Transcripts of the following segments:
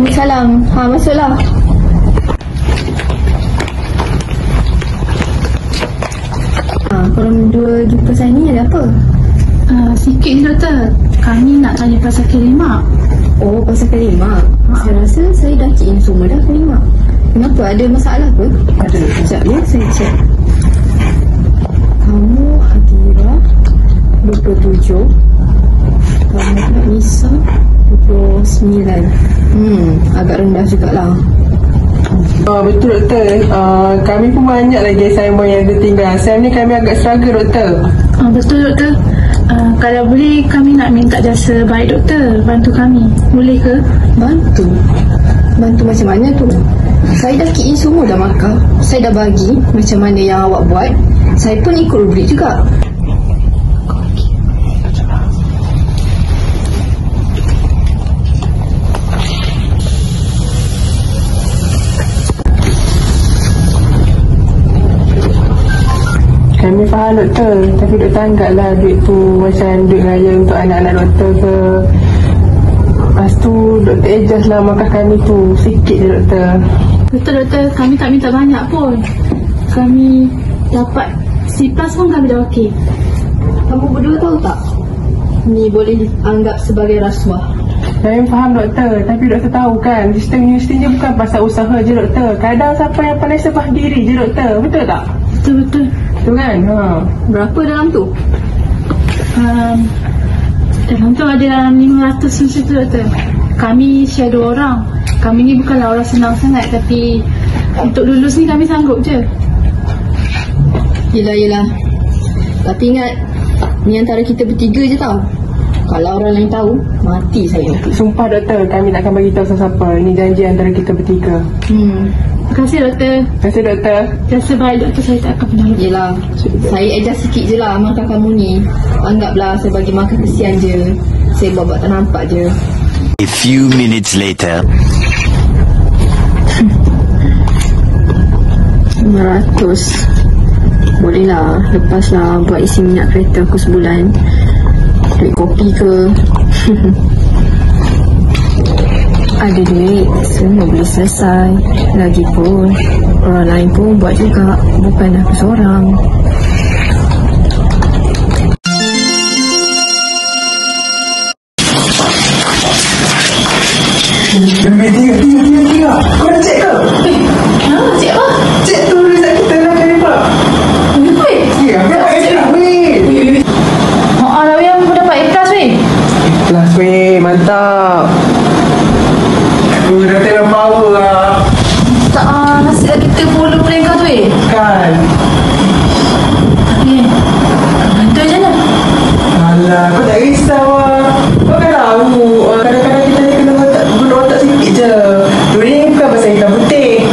Waalaikumsalam. Masuklah. Korang dua jumpa saya ni ada apa? Sikit je doktor. Kami nak tanya pasal Karimah. Oh, pasal Karimah. Saya rasa saya dah key in semua dah Karimah. Kenapa? Ada masalah ke? Ada. Sekejap ya, saya cek. Kamu Adira 27. Kamu Nisa 29. Agak rendah jugalah. Betul doktor. Kami pun banyak lagi assignment yang tertinggal. Assignment ni kami agak struggle doktor. Betul doktor. Kalau boleh kami nak minta jasa baik doktor, bantu kami. Boleh ke? Bantu? Bantu macam mana tu? Saya dah key in semua dah markah. Saya dah bagi macam mana yang awak buat. Saya pun ikut rubrik juga. Kami faham doktor. Tapi doktor anggaplah duit tu macam duit raya untuk anak-anak doktor ke. Lepas tu doktor adjust lah markah kami tu. Sikit je doktor. Betul doktor, kami tak minta banyak pun. Kami dapat C+ pun kami dah okey. Kamu berdua tahu tak? Ni boleh dianggap sebagai rasuah. Saya faham doktor. Tapi doktor tahu kan, sistem universiti ni bukan pasal usaha je doktor. Kadang siapa yang pandai sebah diri je doktor. Betul tak? Betul-betul. Betul kan? Berapa dalam tu? Dalam tu ada dalam 500 macam tu doktor. Kami share 2 orang. Kami ni bukanlah orang senang sangat. Tapi untuk lulus ni kami sanggup je. Yelah. Tapi ingat, ni antara kita bertiga je tau. Kalau orang lain tahu, mati saya nanti. Sumpah doktor, kami tak akan bagi tahu siapa-siapa. Ini janji antara kita bertiga. Terima kasih doktor. Terima kasih doktor. Jasa baik doktor, saya tak akan pernah lupa. Yelah, saya adjust sikit je lah markah kamu ni. Anggaplah saya bagi markah kesian je. Saya buat tak nampak je. A few minutes later. 500. Boleh lah, lepas lah buat isi minyak kereta aku sebulan. Duit kopi ke. Ada duit, semua boleh selesai. Lagipun orang lain pun buat juga, bukan aku seorang. Tiga. Kau dah cek ke? Cik apa? Cek tu result kita lah Karimah. Ya, cek lah weh. Lawi yang aku dapat A+, weh. Kelas weh, mantap. Aku dah tengok power lah. Tak, nasib lah kita follow plan kau tu, weh. Kan? Tapi bantu je lah. Alah, kau tak risau lah. Kau kan tahu, kadang-kadang kita ni kena guna otak sikit je. Dunia ni bukan pasal hitam putih.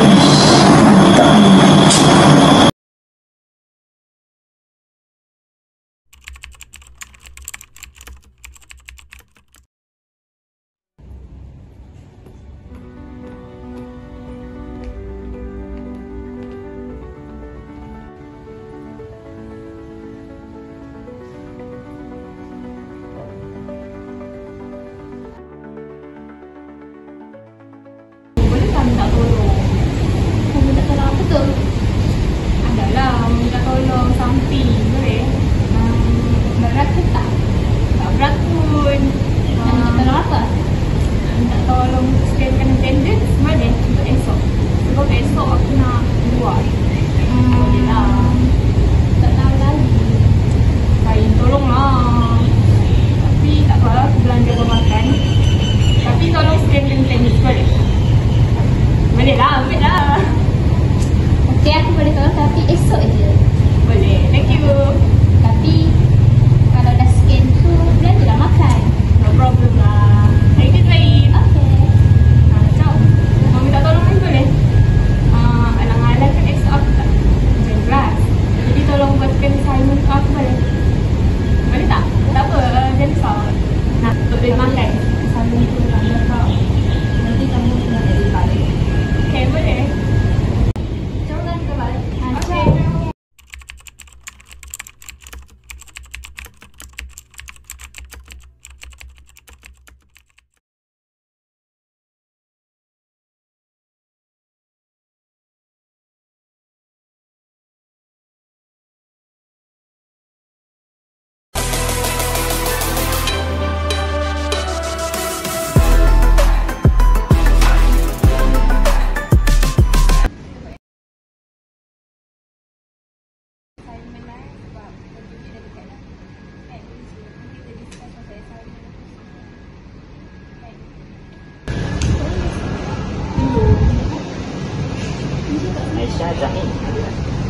Azam ni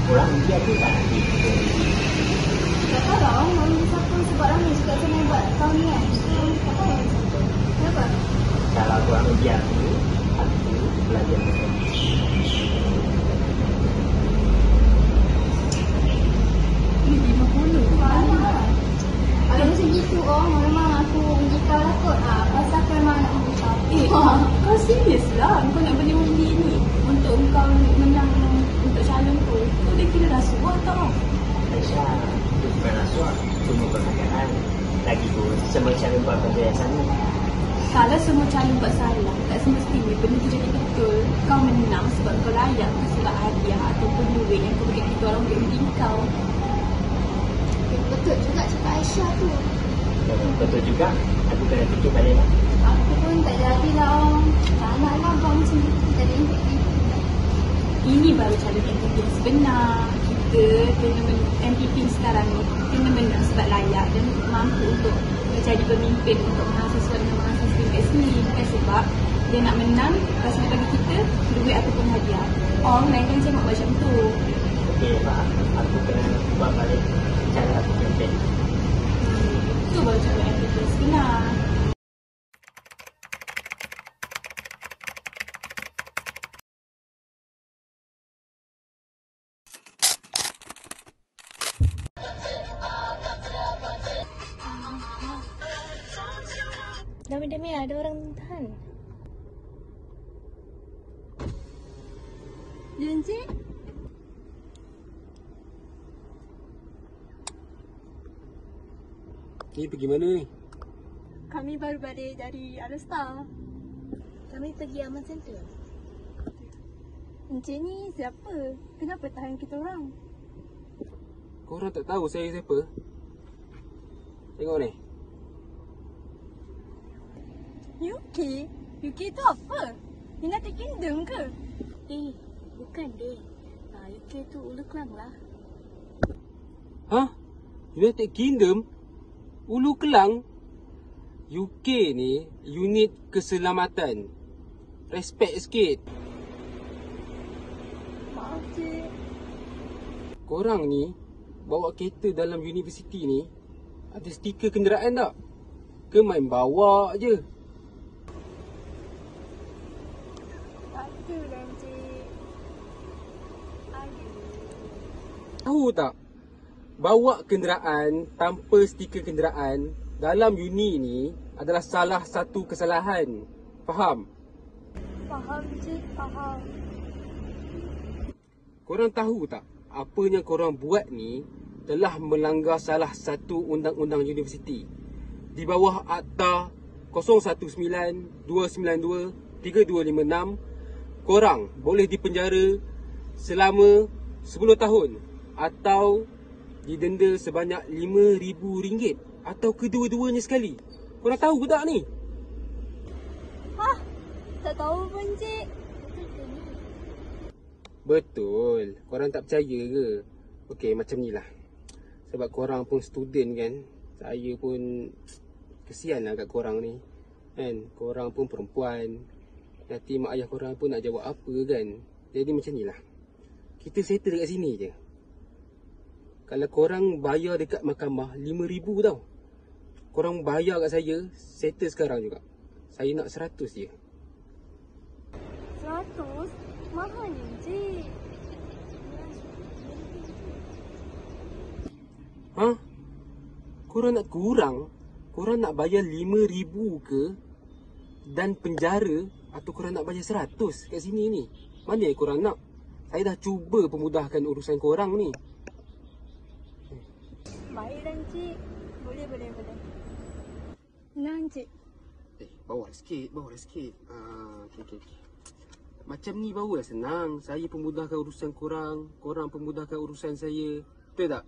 korang dia tu tak nanti Tak tahu lah, orang siapa sebab ramai juga sana buat tahun ni kan. Tak tahu lah. Kenapa? kalau korang ujian tu aku belajar macam ni. Ini 50. Banyak lah. Kalau macam gitu memang aku menjikau lah kot. Pasal aku memang nak menjikau. Kau serius lah kau nak beli undi ni untuk kau menang untuk calon tu. Kau dah kira rasuah tau. Aisyah itu bukan rasuah, cuma perkataan. Lagi pun semua calon buat benda yang sama. Kalau semua calon buat salah, tak semestinya benda tu jadi betul. Kau menang sebab kau layak sebab hadiah ataupun duit yang kau bagi kita orang untuk undi kau. Betul juga cakap Aisyah tu. Betul juga, aku kena fikir balik lah. Aku pun tak jadilah orang. Tak nak lah buat macam tu. Jadi Ini baru calon MPP yang sebenar. Kita kena MPP sekarang ni kena menang sebab layak dan mampu untuk menjadi pemimpin untuk mahasiswa dengan mahasiswa kat sini. Bukan sebab dia nak menang, lepas dia bagi kita duit ataupun hadiah. Orang lain kan tengok macam tu. Okey, faham. Aku kena buat balik cara aku campaign. Itu baru calon MPP yang sebenar. Dami-dami ada orang tahan. Encik? Ni pergi mana ni? Kami baru balik dari Alstar. Kami pergi Aman Center. Encik ni siapa? Kenapa tahan kita orang? Korang tak tahu saya siapa? Tengok ni. UK? UK tu apa? United Kingdom ke? Bukan deh. UK tu Ulu Kelang lah. Hah? United Kingdom? Ulu Kelang? UK ni unit keselamatan. Respect sikit. Maaf cik. Korang ni bawa kereta dalam universiti ni ada stiker kenderaan tak? Ke main bawa je? Tak ada lah cik. Ada. Tahu tak? Bawa kenderaan tanpa stiker kenderaan dalam uni ni adalah salah satu kesalahan. Faham? Faham cik, faham. Korang tahu tak? Apa yang korang buat ni telah melanggar salah satu undang-undang universiti. Di bawah Akta 019-292-3256, korang boleh dipenjara selama 10 tahun atau didenda sebanyak RM5,000 atau kedua-duanya sekali. Korang tahu ke tak ni? Hah? Tak tahu pun cik. Betul. Korang tak percaya ke? Okey, macam ni lah. Sebab korang pun student kan. Saya pun kesian lah kat korang ni. Kan? Korang pun perempuan. Nanti mak ayah korang pun nak jawab apa kan. Jadi macam ni lah. Kita settle dekat sini je. Kalau korang bayar dekat mahkamah RM5,000 tau. Korang bayar kat saya, settle sekarang juga. Saya nak 100 je. 100? Mahal ni cik. Ha? Korang nak kurang? Korang nak bayar RM5,000 ke? Dan penjara? Atau korang nak bayar 100 kat sini ni? Mana yang korang nak? Saya dah cuba pemudahkan urusan korang ni. Baiklah cik. Boleh. Nah cik. Bawa sikit. Okey. Macam ni barulah senang. Saya pemudahkan urusan korang. Korang pemudahkan urusan saya. Betul tak?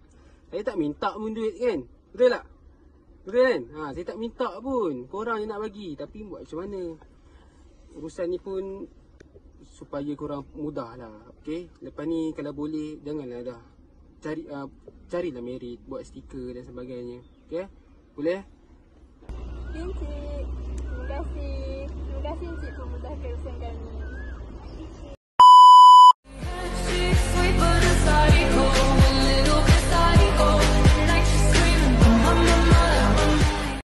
Saya tak minta pun duit kan? Betul tak? Betul kan? Saya tak minta pun. Korang yang nak bagi. Tapi buat macam mana? Urusan ni pun supaya korang mudah lah. Okay? Lepas ni kalau boleh, janganlah dah. Carilah merit, buat stiker dan sebagainya. Okay? Boleh? Cik. Terima kasih. Terima kasih cik pemudahkan urusan kami.